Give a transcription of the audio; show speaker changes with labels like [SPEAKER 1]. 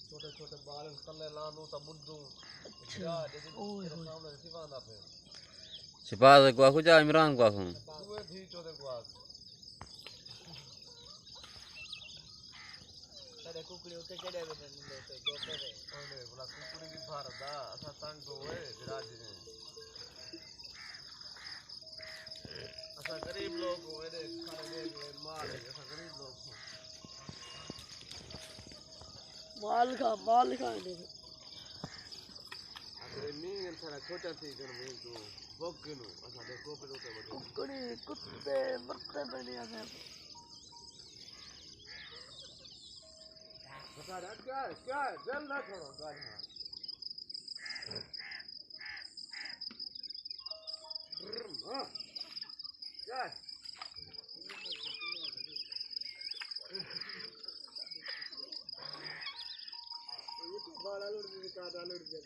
[SPEAKER 1] छोटे छोटे बाल कल्ले लानू त बुद्धू जा दे तेरे सामने सिवाना पे
[SPEAKER 2] सिपा दे को जा इमरान को
[SPEAKER 1] तू भी चोदे को आ
[SPEAKER 3] अरे कुकड़ी उते केड़े बने मुंडे ते गोटे रे
[SPEAKER 1] ओले बोला कुकड़ी की भारदा असा तंग होए विराज ने असा गरीब लोग होए दे खाने दे माल असा गरीब लोग
[SPEAKER 3] माल खा दे
[SPEAKER 1] अरे नींद सारा छोटा थी कर में तो बगनो असा देखो पे तो
[SPEAKER 3] कुकड़ी कुत्ते मरते बने आ
[SPEAKER 1] बता रहा क्या जल ना छोड़ो गाड़ी हां क्या ये तो बाला लुड़ भी का डालड़ दे